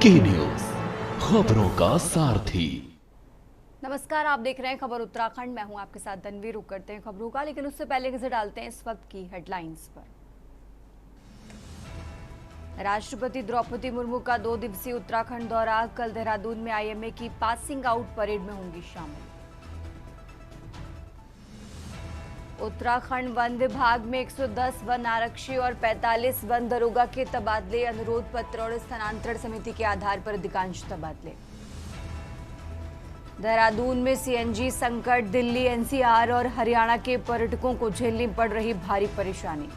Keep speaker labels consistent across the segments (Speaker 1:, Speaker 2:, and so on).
Speaker 1: की न्यूज, खबरों का सारथी।
Speaker 2: नमस्कार, आप देख रहे हैं खबर उत्तराखंड। मैं हूं आपके साथ तन्वी। रुक करते हैं खबरों का, लेकिन उससे पहले नजर डालते हैं इस वक्त की हेडलाइंस पर। राष्ट्रपति द्रौपदी मुर्मू का 2 दिवसीय उत्तराखंड दौरा। कल देहरादून में आईएमए की पासिंग आउट परेड में होंगी शामिल। उत्तराखंड वन विभाग में 110 वन आरक्षी और 45 वन दरोगा के तबादले। अनुरोध पत्र और स्थानांतरण समिति के आधार पर अधिकांश तबादले। देहरादून में सीएनजी संकट। दिल्ली, एनसीआर और हरियाणा के पर्यटकों को झेलनी पड़ रही भारी परेशानी।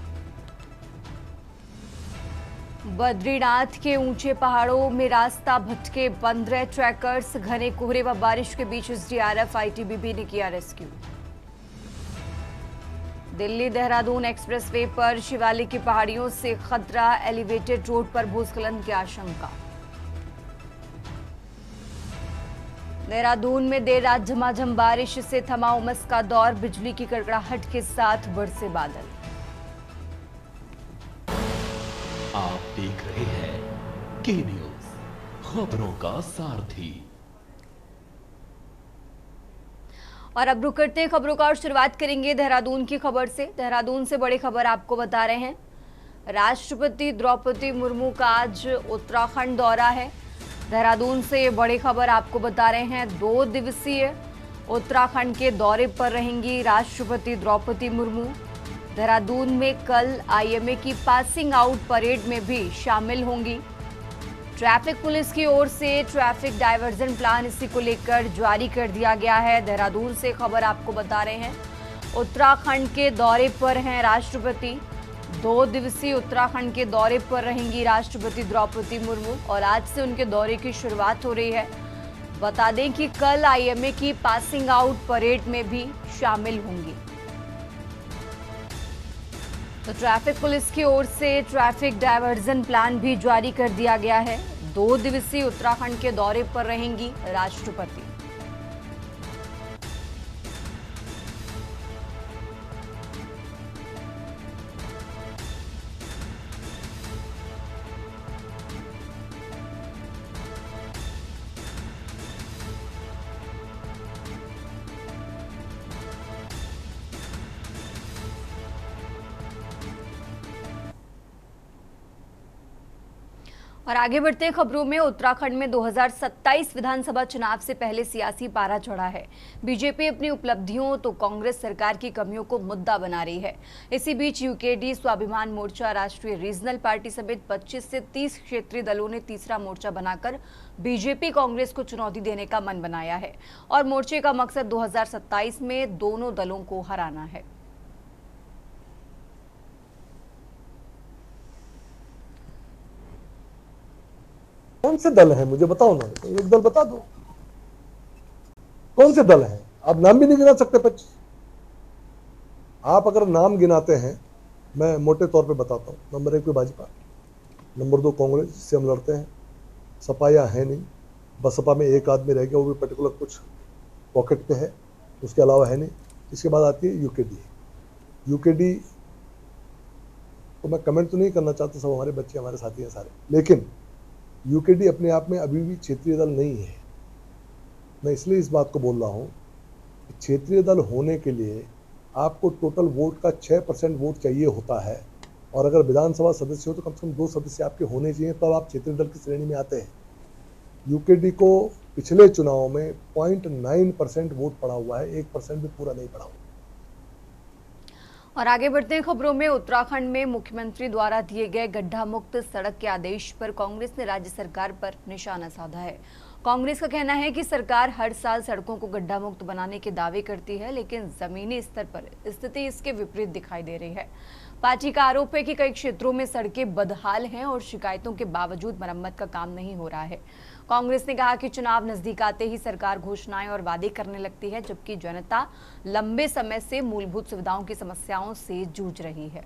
Speaker 2: बद्रीनाथ के ऊंचे पहाड़ों में रास्ता भटके 15 ट्रैकर्स। घने कोहरे व बारिश के बीच एसडीआरएफ, आईटीबीपी ने किया रेस्क्यू। दिल्ली देहरादून एक्सप्रेसवे पर शिवालिक की पहाड़ियों से खतरा। एलिवेटेड रोड पर भूस्खलन की आशंका। देहरादून में देर रात झमाझम बारिश से थमा उमस का दौर। बिजली की कड़कड़ाहट के साथ बरसे बादल।
Speaker 1: आप देख रहे हैं की न्यूज, खबरों का सारथी।
Speaker 2: और अब रुक करते हैं खबरों का और शुरुआत करेंगे देहरादून की खबर से। देहरादून से बड़ी खबर आपको बता रहे हैं। राष्ट्रपति द्रौपदी मुर्मू का आज उत्तराखंड दौरा है। देहरादून से ये बड़ी खबर आपको बता रहे हैं। 2 दिवसीय उत्तराखंड के दौरे पर रहेंगी राष्ट्रपति द्रौपदी मुर्मू। देहरादून में कल आईएमए की पासिंग आउट परेड में भी शामिल होंगी। ट्रैफिक पुलिस की ओर से ट्रैफिक डायवर्जन प्लान इसी को लेकर जारी कर दिया गया है। देहरादून से खबर आपको बता रहे हैं। उत्तराखंड के दौरे पर हैं राष्ट्रपति। 2 दिवसीय उत्तराखंड के दौरे पर रहेंगी राष्ट्रपति द्रौपदी मुर्मू और आज से उनके दौरे की शुरुआत हो रही है। बता दें कि कल आईएमए की पासिंग आउट परेड में भी शामिल होंगी। तो ट्रैफिक पुलिस की ओर से ट्रैफिक डायवर्जन प्लान भी जारी कर दिया गया है। 2 दिवसीय उत्तराखंड के दौरे पर रहेंगी राष्ट्रपति। और आगे बढ़ते हैं खबरों में। उत्तराखंड में 2027 विधानसभा चुनाव से पहले सियासी पारा चढ़ा है। बीजेपी अपनी उपलब्धियों तो कांग्रेस सरकार की कमियों को मुद्दा बना रही है। इसी बीच यूकेडी, स्वाभिमान मोर्चा, राष्ट्रीय रीजनल पार्टी समेत 25 से 30 क्षेत्रीय दलों ने तीसरा मोर्चा बनाकर बीजेपी कांग्रेस को चुनौती देने का मन बनाया है और मोर्चे का मकसद 2027 में दोनों दलों को हराना है।
Speaker 3: कौन से दल हैं मुझे बताओ ना, एक दल बता दो। कौन से दल हैं? आप नाम भी नहीं गिना सकते 25। आप अगर नाम गिनाते हैं, मैं मोटे तौर पे बताता हूँ। नंबर 1 पे भाजपा, नंबर 2 कांग्रेस, जिससे हम लड़ते हैं। सपा या है नहीं, बसपा में एक आदमी रह गया, वो भी पर्टिकुलर कुछ पॉकेट पे है, उसके अलावा है नहीं। इसके बाद आती है यूकेडी। यूकेडी तो मैं कमेंट तो नहीं करना चाहता, सब हमारे बच्चे हमारे साथी हैं सारे, लेकिन यूकेडी अपने आप में अभी भी क्षेत्रीय दल नहीं है। मैं इसलिए इस बात को बोल रहा हूँ कि क्षेत्रीय दल होने के लिए आपको टोटल वोट का 6% वोट चाहिए होता है, और अगर विधानसभा सदस्य हो तो कम से कम 2 सदस्य आपके होने चाहिए, तब आप क्षेत्रीय दल की श्रेणी में आते हैं। यूकेडी को पिछले चुनाव में 0.9% वोट पड़ा हुआ है, 1% भी पूरा नहीं पड़ा हुआ।
Speaker 2: और आगे बढ़ते हैं खबरों में। उत्तराखंड में मुख्यमंत्री द्वारा दिए गए गड्ढा मुक्त सड़क के आदेश पर कांग्रेस ने राज्य सरकार पर निशाना साधा है। कांग्रेस का कहना है कि सरकार हर साल सड़कों को गड्ढा मुक्त बनाने के दावे करती है, लेकिन जमीनी स्तर पर स्थिति इसके विपरीत दिखाई दे रही है। पार्टी का आरोप है कि कई क्षेत्रों में सड़कें बदहाल हैं और शिकायतों के बावजूद मरम्मत का काम नहीं हो रहा है। कांग्रेस ने कहा कि चुनाव नजदीक आते ही सरकार घोषणाएं और वादे करने लगती है, जबकि जनता लंबे समय से मूलभूत सुविधाओं की समस्याओं से जूझ रही है।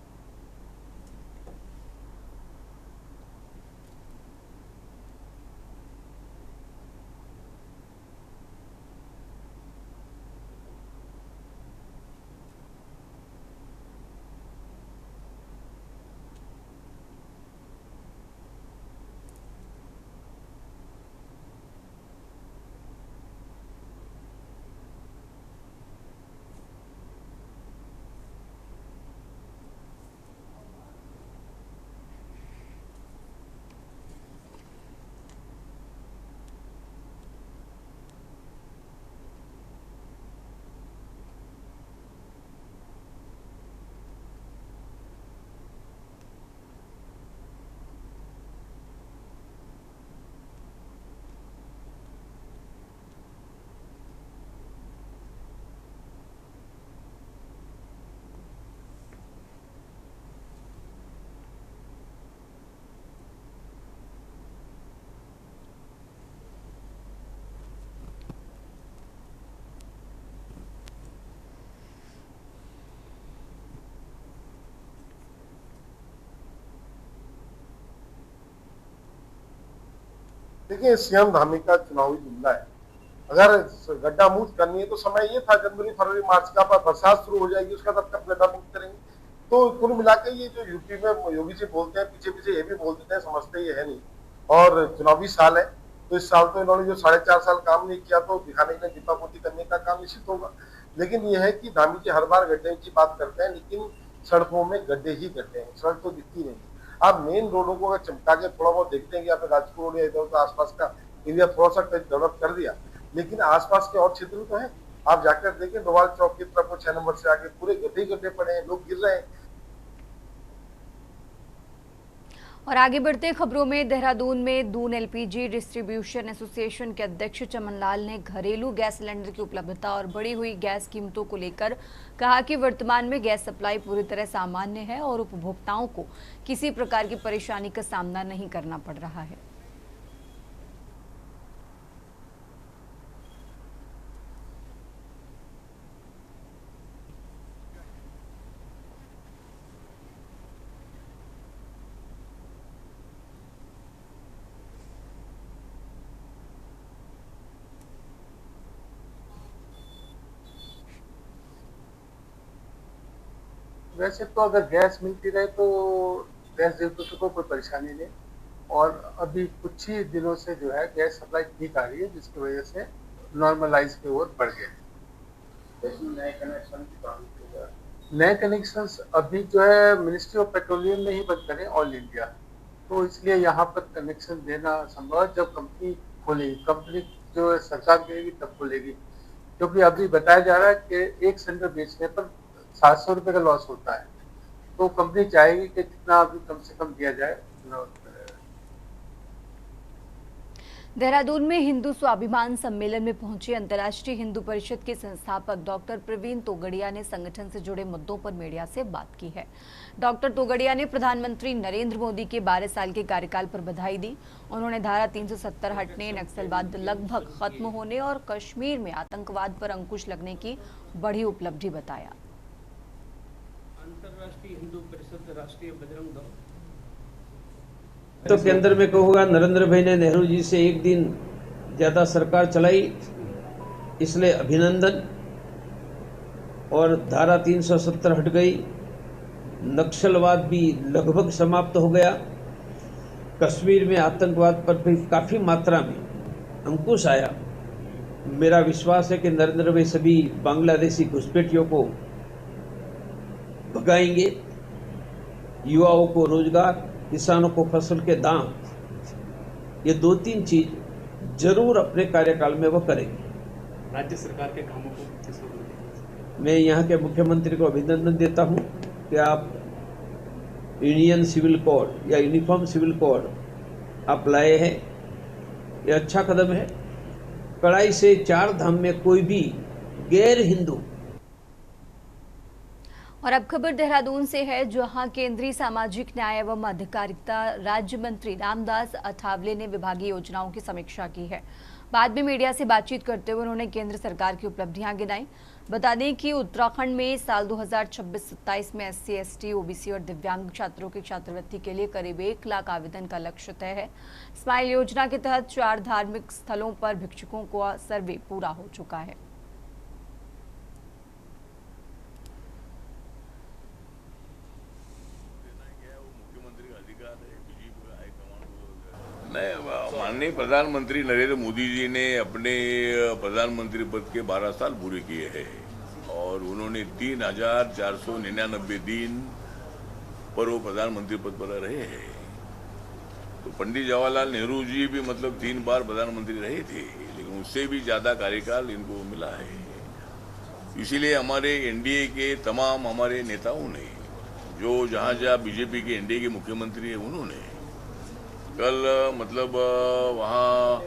Speaker 4: देखिए, सीएम धामी का चुनावी जुमला है। अगर गड्ढा मुक्त करनी है तो समय ये था, जनवरी फरवरी मार्च का, पर बरसात शुरू हो जाएगी उसका तब तक गड्ढा मुक्त करेंगे। तो कुल मिला के ये जो यूपी में योगी जी बोलते हैं, पीछे पीछे ये भी बोल देते हैं, समझते ये है नहीं। और चुनावी साल है, तो इस साल तो इन्होंने जो 4.5 साल काम नहीं किया, तो दिखाने के लिए दीपापोती करने का काम निश्चित होगा। लेकिन यह है कि धामी जी हर बार गड्ढे की बात करते हैं, लेकिन सड़कों में गड्ढे ही गड्ढे हैं, सड़क तो दिखती नहीं। आप मेन रोडों को अगर चमका के थोड़ा बहुत देखते हैं कि आपने राजपुर रोड या इधर उधर आसपास का एरिया थोड़ा सा डेवलप कर दिया, लेकिन आसपास के और क्षेत्र तो हैं। आप जाकर देखें डोवाल चौक की तरफ 6 नंबर से आगे पूरे गड्ढे गड्ढे पड़े हैं, लोग गिर रहे हैं।
Speaker 2: और आगे बढ़ते हैं खबरों में। देहरादून में दून एलपीजी डिस्ट्रीब्यूशन एसोसिएशन के अध्यक्ष चमन लाल ने घरेलू गैस सिलेंडर की उपलब्धता और बढ़ी हुई गैस कीमतों को लेकर कहा कि वर्तमान में गैस सप्लाई पूरी तरह सामान्य है और उपभोक्ताओं को किसी प्रकार की परेशानी का सामना नहीं करना पड़ रहा है।
Speaker 5: वैसे तो अगर गैस मिलती रहे तो गैस डिस्ट्रीब्यूटर को कोई परेशानी नहीं, और अभी कुछ ही दिनों से जो है गैस सप्लाई ठीक आ रही है, जिसकी वजह से नॉर्मलाइज की ओर बढ़ गए। नए कनेक्शन अभी जो है मिनिस्ट्री ऑफ पेट्रोलियम ने ही बंद करे ऑल इंडिया, तो इसलिए यहाँ पर कनेक्शन देना संभव है जब कंपनी खोलेगी। कंपनी जो है सरकार करेगी तब खोलेगी, क्योंकि अभी बताया जा रहा है कि एक सिलेंडर बेचने पर 700 रुपये का लॉस होता है, तो कंपनी चाहेगी कि जितना अभी कम से कम दिया जाए।
Speaker 2: देहरादून में हिंदू स्वाभिमान सम्मेलन में पहुंचे अंतर्राष्ट्रीय हिंदू परिषद के संस्थापक डॉक्टर प्रवीण तोगड़िया ने संगठन से जुड़े मुद्दों पर मीडिया से बात की है। डॉक्टर तोगड़िया ने प्रधानमंत्री नरेंद्र मोदी के 12 साल के कार्यकाल पर बधाई दी। उन्होंने धारा 370 हटने, नक्सलवाद लगभग खत्म होने और कश्मीर में आतंकवाद पर अंकुश लगने की बड़ी उपलब्धि बताया।
Speaker 6: अंतर्राष्ट्रीय हिंदू परिषद राष्ट्रीय बजरंग दल
Speaker 7: तो केंद्र में कहूँगा, नरेंद्र भाई ने नेहरू जी से एक दिन ज़्यादा सरकार चलाई, इसलिए अभिनंदन। और धारा 370 हट गई, नक्सलवाद भी लगभग समाप्त हो गया, कश्मीर में आतंकवाद पर भी काफ़ी मात्रा में अंकुश आया। मेरा विश्वास है कि नरेंद्र भाई सभी बांग्लादेशी घुसपैठियों को भगाएंगे, युवाओं को रोजगार, किसानों को फसल के दाम, ये 2-3 चीज जरूर अपने कार्यकाल में वो करेंगे।
Speaker 6: राज्य सरकार के कामों को किस रूप में देखेंगे?
Speaker 7: मैं यहाँ के मुख्यमंत्री को अभिनंदन देता हूँ कि आप इंडियन सिविल कोड या यूनिफॉर्म सिविल कोड आप लाए हैं, ये अच्छा कदम है। कड़ाई से 4 धाम में कोई भी गैर हिंदू।
Speaker 2: और अब खबर देहरादून से है, जहां केंद्रीय सामाजिक न्याय एवं अधिकारिता राज्य मंत्री रामदास अठावले ने विभागीय योजनाओं की समीक्षा की है। बाद में मीडिया से बातचीत करते हुए उन्होंने केंद्र सरकार की उपलब्धियां गिनाई। बता दें कि उत्तराखंड में साल 2026-27 में SC, ST, OBC और दिव्यांग छात्रों की छात्रवृत्ति के लिए करीब 1 लाख आवेदन का लक्ष्य तय है। स्माइल योजना के तहत 4 धार्मिक स्थलों पर भिक्षुकों का सर्वे पूरा हो चुका है।
Speaker 8: माननीय प्रधानमंत्री नरेंद्र मोदी जी ने अपने प्रधानमंत्री पद के 12 साल पूरे किए हैं और उन्होंने 3,499 दिन पर वो प्रधानमंत्री पद पर रहे हैं। तो पंडित जवाहरलाल नेहरू जी भी मतलब 3 बार प्रधानमंत्री रहे थे, लेकिन उससे भी ज्यादा कार्यकाल इनको मिला है। इसीलिए हमारे एनडीए के तमाम हमारे नेताओं ने, जो जहाँ बीजेपी के एनडीए के मुख्यमंत्री हैं, उन्होंने कल मतलब वहाँ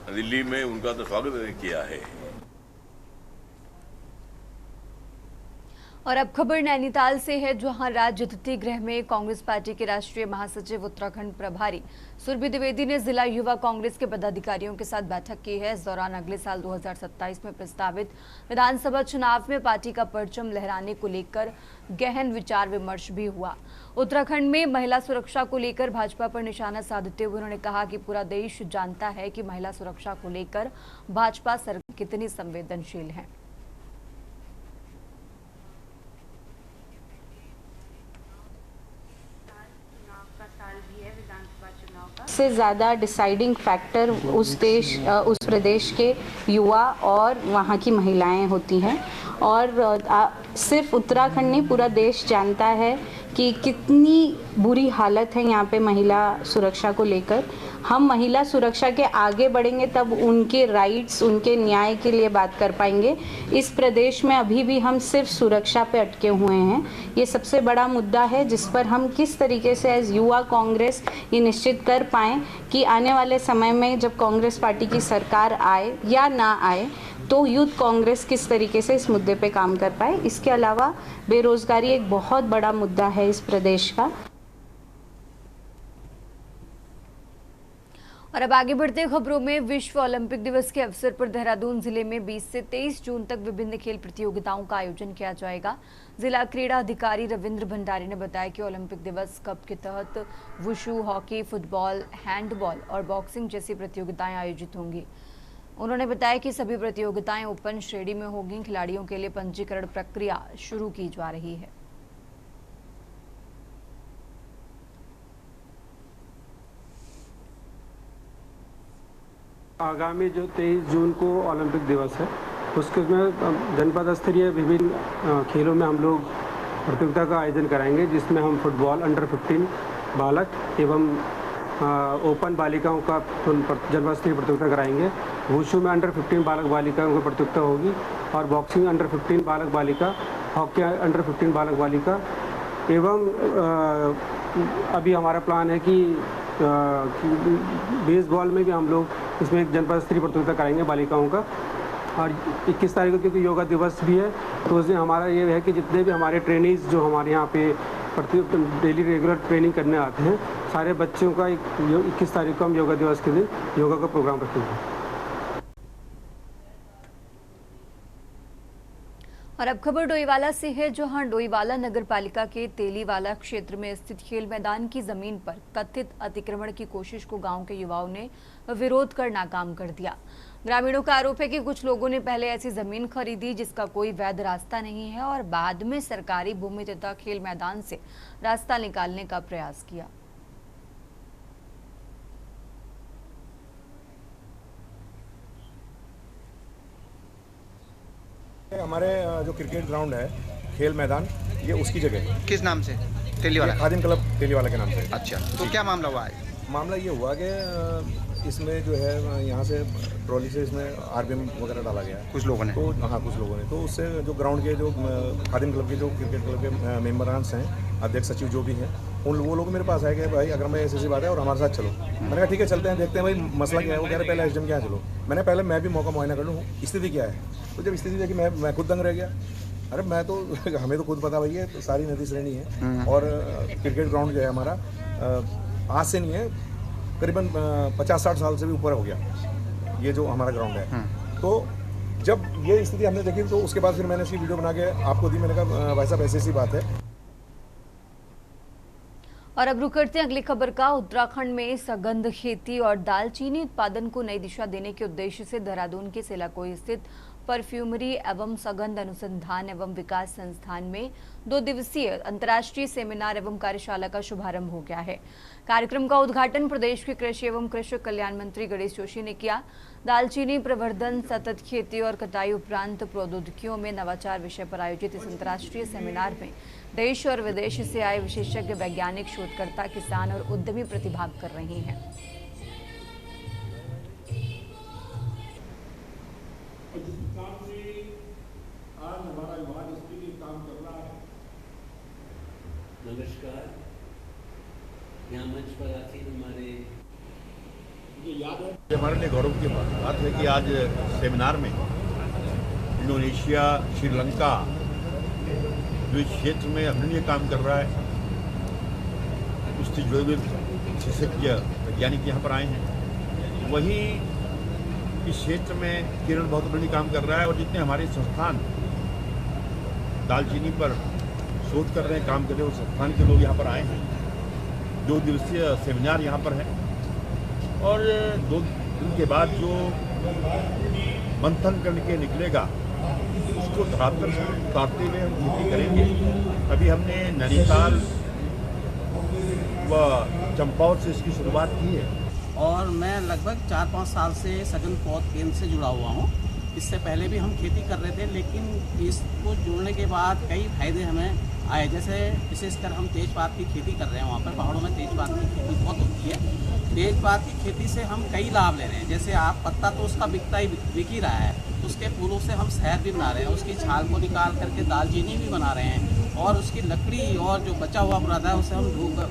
Speaker 8: दिल्ली में उनका तो स्वागत किया है।
Speaker 2: और अब खबर नैनीताल से है, जहां राज्य अतिथि गृह में कांग्रेस पार्टी के राष्ट्रीय महासचिव उत्तराखंड प्रभारी सुरभि द्विवेदी ने जिला युवा कांग्रेस के पदाधिकारियों के साथ बैठक की है। इस दौरान अगले साल 2027 में प्रस्तावित विधानसभा चुनाव में पार्टी का परचम लहराने को लेकर गहन विचार विमर्श भी हुआ। उत्तराखंड में महिला सुरक्षा को लेकर भाजपा पर निशाना साधते हुए उन्होंने कहा कि पूरा देश जानता है कि महिला सुरक्षा को लेकर भाजपा सरकार कितनी संवेदनशील है।
Speaker 9: से ज़्यादा डिसाइडिंग फैक्टर उस प्रदेश के युवा और वहाँ की महिलाएं होती हैं। और सिर्फ उत्तराखंड नहीं, पूरा देश जानता है कि कितनी बुरी हालत है यहाँ पे महिला सुरक्षा को लेकर। हम महिला सुरक्षा के आगे बढ़ेंगे तब उनके राइट्स, उनके न्याय के लिए बात कर पाएंगे। इस प्रदेश में अभी भी हम सिर्फ सुरक्षा पे अटके हुए हैं। ये सबसे बड़ा मुद्दा है जिस पर हम किस तरीके से एज युवा कांग्रेस ये निश्चित कर पाएँ कि आने वाले समय में जब कांग्रेस पार्टी की सरकार आए या ना आए तो यूथ कांग्रेस किस तरीके से इस मुद्दे पे काम कर पाए। इसके अलावा बेरोजगारी एक बहुत बड़ा मुद्दा है इस प्रदेश का।
Speaker 2: और अब आगे बढ़ते खबरों में, विश्व ओलंपिक दिवस के अवसर पर देहरादून जिले में 20 से 23 जून तक विभिन्न खेल प्रतियोगिताओं का आयोजन किया जाएगा। जिला क्रीड़ा अधिकारी रविंद्र भंडारी ने बताया कि ओलंपिक दिवस कप के तहत वुशु, हॉकी, फुटबॉल, हैंडबॉल और बॉक्सिंग जैसी प्रतियोगिताएं आयोजित होंगी। उन्होंने बताया कि सभी प्रतियोगिताएं ओपन श्रेणी में होंगी। खिलाड़ियों के लिए पंजीकरण प्रक्रिया शुरू की जा रही है।
Speaker 10: आगामी जो 23 जून को ओलंपिक दिवस है उसके में जनपद स्तरीय विभिन्न खेलों में हम लोग प्रतियोगिता का आयोजन कराएंगे, जिसमें हम फुटबॉल अंडर 15 बालक एवं ओपन बालिकाओं का जनपद स्तरीय प्रतियोगिता कराएंगे। वुशु में अंडर 15 बालक बालिकाओं की प्रतियोगिता होगी और बॉक्सिंग अंडर 15 बालक बालिका, हॉकी अंडर 15 बालक बालिका एवं अभी हमारा प्लान है कि बेसबॉल में भी हम लोग इसमें एक जनपद स्तरीय प्रतियोगिता कराएंगे बालिकाओं का। और 21 तारीख को क्योंकि योगा दिवस भी है तो उसमें हमारा ये है कि जितने भी हमारे ट्रेनीज जो हमारे यहाँ पे डेली रेगुलर ट्रेनिंग करने आते हैं, सारे बच्चों का 21 तारीख को हम योगा दिवस के दिन योगा का प्रोग्राम रखेंगे।
Speaker 2: और अब खबर डोईवाला से है, जहां डोईवाला नगर पालिका के तेलीवाला क्षेत्र में स्थित खेल मैदान की जमीन पर कथित अतिक्रमण की कोशिश को गांव के युवाओं ने विरोध कर नाकाम कर दिया। ग्रामीणों का आरोप है कि कुछ लोगों ने पहले ऐसी जमीन खरीदी जिसका कोई वैध रास्ता नहीं है और बाद में सरकारी भूमि तथा खेल मैदान से रास्ता निकालने का प्रयास किया।
Speaker 11: हमारे जो क्रिकेट ग्राउंड है, खेल मैदान, ये उसकी जगह है।
Speaker 12: किस नाम से? तेलीवाला
Speaker 11: खादिम क्लब तेलीवाला के नाम से।
Speaker 12: अच्छा, तो क्या मामला हुआ है?
Speaker 11: मामला ये हुआ कि इसमें जो है यहाँ से ट्रॉली से इसमें आरबीएम वगैरह डाला गया है
Speaker 12: कुछ लोगों ने।
Speaker 11: तो हाँ, कुछ लोगों ने। तो उससे जो ग्राउंड के जो खादिम क्लब के जो क्रिकेट क्लब के मेम्बरान्स हैं, अध्यक्ष सचिव जो भी हैं, वो लोग मेरे पास आए कि भाई अगर मैं ऐसी बात है और हमारे साथ चलो। मैंने कहा ठीक है चलते हैं, देखते हैं भाई मसला क्या है। वो कह रहे पहले एसडीएम के यहाँ चलो। मैंने पहले मैं भी मौका मुआयना कर लूँ स्थिति क्या है। तो जब स्थिति देखी मैं खुद दंग रह गया। अरे मैं तो हमें तो खुद पता भाई है तो सारी नदी श्रेणी है और क्रिकेट ग्राउंड जो है हमारा आज से नहीं है, करीबन 50-60 साल से भी ऊपर हो गया ये जो हमारा ग्राउंड है। तो जब ये स्थिति हमने देखी तो उसके बाद फिर मैंने इसकी वीडियो बना के आपको दी। मैंने कहा भाई साहब ऐसी बात है।
Speaker 2: और अब रुक करते हैं अगली खबर का। उत्तराखंड में सघन खेती और दालचीनी उत्पादन को नई दिशा देने के उद्देश्य से देहरादून के सेलाकोई स्थित परफ्यूमरी एवं सघन अनुसंधान एवं विकास संस्थान में 2 दिवसीय अंतर्राष्ट्रीय सेमिनार एवं कार्यशाला का शुभारंभ हो गया है। कार्यक्रम का उद्घाटन प्रदेश के कृषि एवं कृषक कल्याण मंत्री गणेश जोशी ने किया। दालचीनी प्रवर्धन, सतत खेती और कटाई उपरांत प्रौद्योगिकियों में नवाचार विषय पर आयोजित इस अंतर्राष्ट्रीय सेमिनार में देश और विदेश से आए विशेषज्ञ, वैज्ञानिक, शोधकर्ता, किसान और उद्यमी प्रतिभाग कर रहे हैं।
Speaker 1: नमस्कार। यहाँ मंच पर आते हमारे
Speaker 13: याद है, हमारे लिए गौरव की बात है कि आज सेमिनार में इंडोनेशिया, श्रीलंका जो इस क्षेत्र में अग्रणीय काम कर रहा है, उससे जुड़े हुए विशेषज्ञ वैज्ञानिक यहाँ पर आए हैं। वहीं इस क्षेत्र में केरल बहुत अग्रणीय काम कर रहा है, और जितने हमारे संस्थान दालचीनी पर शोध कर रहे हैं, काम कर रहे हैं, उस संस्थान के लोग यहाँ पर आए हैं। 2 दिवसीय सेमिनार यहाँ पर है, और 2 दिन के बाद जो मंथन करके निकलेगा उसको धरातल पर उतारते हुए हम खेती करेंगे। अभी हमने नैनीताल व चंपावत से इसकी शुरुआत की है।
Speaker 14: और मैं लगभग 4-5 साल से सघन पौध केंद्र से जुड़ा हुआ हूँ। इससे पहले भी हम खेती कर रहे थे, लेकिन इसको जुड़ने के बाद कई फायदे हमें आए। जैसे विशेषकर हम तेजपात की खेती कर रहे हैं, वहाँ पर पहाड़ों में तेजपात की खेती बहुत होती है। तेजपात की खेती से हम कई लाभ ले रहे हैं। जैसे आप पत्ता तो उसका बिक ही रहा है, उसके फूलों से हम शहद भी बना रहे हैं, उसकी छाल को निकाल करके दालचीनी भी बना रहे हैं, और उसकी लकड़ी और जो बचा हुआ बुरादा है उससे हम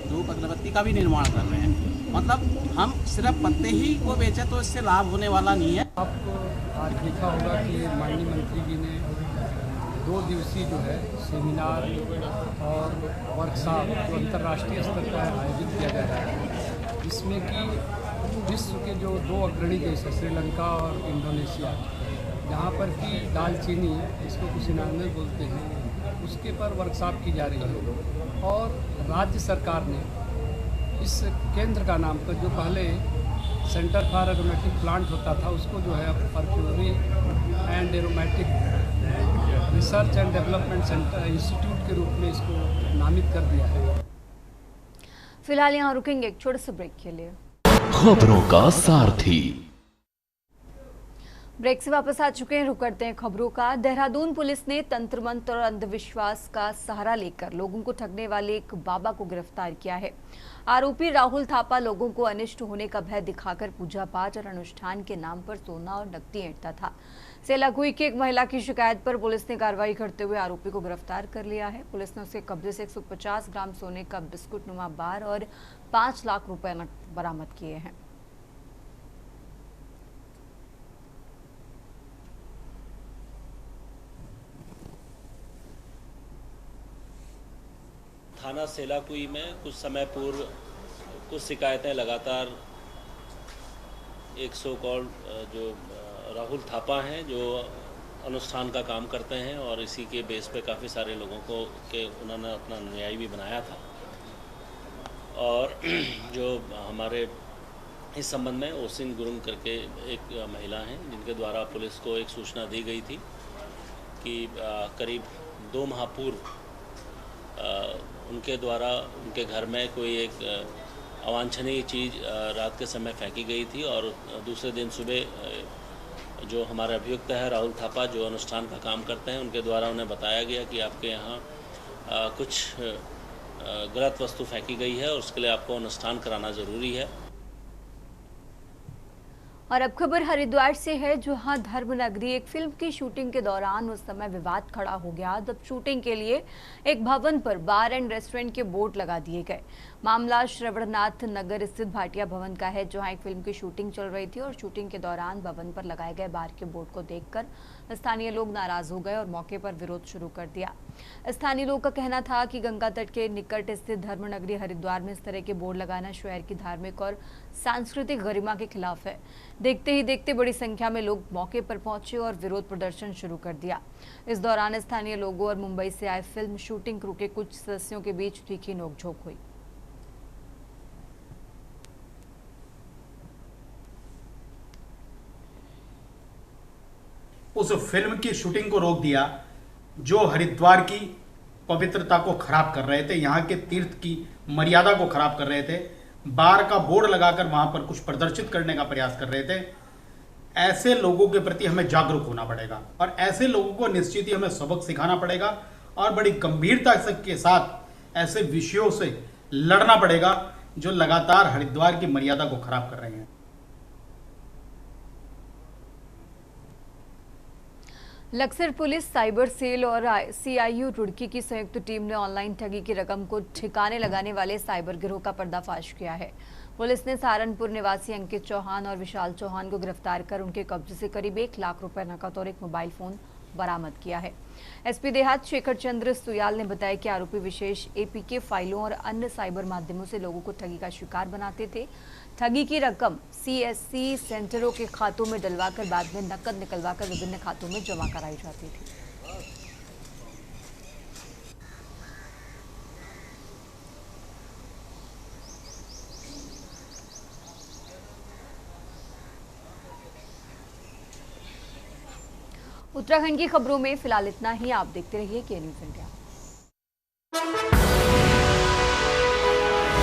Speaker 14: धूप अगरबत्ती का भी निर्माण कर रहे हैं। मतलब हम सिर्फ पत्ते ही को बेचे तो इससे लाभ होने वाला नहीं है।
Speaker 15: आज देखा होगा कि माननीय मंत्री जी ने 2 दिवसीय जो है सेमिनार और वर्कशॉप जो अंतर्राष्ट्रीय स्तर पर आयोजित किया जा रहा है, जिसमें कि विश्व के जो 2 अग्रणी देश है, श्रीलंका और इंडोनेशिया, जहाँ पर कि दालचीनी, इसको कुशिनामे बोलते हैं, उसके पर वर्कशॉप की जा रही है। और राज्य सरकार ने इस केंद्र का नाम पर, जो पहले सेंटर फॉर एरोमेटिक प्लांट होता था, उसको जो है perfumery and aromatic research and development centre institute के रूप में इसको नामित कर दिया है।
Speaker 2: फिलहाल यहाँ रुकेंगे एक छोटे से ब्रेक के लिए।
Speaker 1: खबरों का सारथी।
Speaker 2: ब्रेक से वापस आ चुके हैं, रुक करते हैं खबरों का। देहरादून पुलिस ने तंत्र मंत्र और अंधविश्वास का सहारा लेकर लोगों को ठगने वाले एक बाबा को गिरफ्तार किया है। आरोपी राहुल थापा लोगों को अनिष्ट होने का भय दिखाकर पूजा पाठ और अनुष्ठान के नाम पर सोना और नकदी ऐंठता था। सेलाकुई की एक महिला की शिकायत पर पुलिस ने कार्रवाई करते हुए आरोपी को गिरफ्तार कर लिया है। पुलिस ने उसके कब्जे से 150 ग्राम सोने का बिस्कुट नुमा बार और 5 लाख रुपए बरामद किए हैं।
Speaker 16: थाना सेलाकुई में कुछ समय पूर्व कुछ शिकायतें लगातार 100 कॉल जो राहुल थापा हैं, जो अनुष्ठान का काम करते हैं, और इसी के बेस पे काफ़ी सारे लोगों को के उन्होंने अपना अनुयायी भी बनाया था। और जो हमारे इस संबंध में ओसिन गुरुंग करके एक महिला हैं, जिनके द्वारा पुलिस को एक सूचना दी गई थी कि करीब 2 माह पूर्व उनके द्वारा उनके घर में कोई एक अवांछनीय चीज़ रात के समय फेंकी गई थी, और दूसरे दिन सुबह जो हमारे अभियुक्त है राहुल थापा, जो अनुष्ठान का काम करते हैं, उनके द्वारा उन्हें बताया गया कि आपके यहाँ कुछ गलत वस्तु फेंकी गई है और उसके लिए आपको अनुष्ठान कराना ज़रूरी है।
Speaker 2: और अब खबर हरिद्वार से है, जहां धर्म नगरी एक फिल्म की शूटिंग के दौरान उस समय विवाद खड़ा हो गया जब शूटिंग के लिए एक भवन पर बार एंड रेस्टोरेंट के बोर्ड लगा दिए गए। मामला श्रवणनाथ नगर स्थित भाटिया भवन का है, जहां एक फिल्म की शूटिंग चल रही थी और शूटिंग के दौरान भवन पर लगाए गए बार के बोर्ड को देखकर स्थानीय लोग नाराज हो गए और मौके पर विरोध शुरू कर दिया। स्थानीय लोगों का कहना था कि गंगा तट के निकट स्थित धर्म नगरी हरिद्वार में इस तरह के बोर्ड लगाना शहर की धार्मिक और सांस्कृतिक गरिमा के खिलाफ है। देखते ही देखते बड़ी संख्या में लोग मौके पर पहुंचे और विरोध प्रदर्शन शुरू कर दिया। इस दौरान स्थानीय लोगों और मुंबई से आए फिल्म शूटिंग क्रू के कुछ सदस्यों के बीच तीखी नोकझोंक हुई।
Speaker 17: उस फिल्म की शूटिंग को रोक दिया जो हरिद्वार की पवित्रता को खराब कर रहे थे, यहाँ के तीर्थ की मर्यादा को खराब कर रहे थे, बार का बोर्ड लगाकर वहां पर कुछ प्रदर्शित करने का प्रयास कर रहे थे। ऐसे लोगों के प्रति हमें जागरूक होना पड़ेगा और ऐसे लोगों को निश्चित ही हमें सबक सिखाना पड़ेगा और बड़ी गंभीरता के साथ ऐसे विषयों से लड़ना पड़ेगा जो लगातार हरिद्वार की मर्यादा को खराब कर रहे हैं।
Speaker 2: लक्सर पुलिस, साइबर सेल और CIU रुड़की की संयुक्त टीम ने ऑनलाइन ठगी की रकम को ठिकाने लगाने वाले साइबर गिरोह का पर्दाफाश किया है। पुलिस ने सहारनपुर निवासी अंकित चौहान और विशाल चौहान को गिरफ्तार कर उनके कब्जे से करीब 1 लाख रुपए नकद और एक मोबाइल फोन बरामद किया है। एसपी देहात शेखर चंद्र सुयाल ने बताया कि आरोपी विशेष एपीके फाइलों और अन्य साइबर माध्यमों से लोगों को ठगी का शिकार बनाते थे। ठगी की रकम सीएससी सेंटरों के खातों में डलवाकर बाद में नकद निकलवाकर विभिन्न खातों में जमा कराई जाती थी। उत्तराखंड की खबरों में फिलहाल इतना ही। आप देखते रहिए के न्यूज़ इंडिया।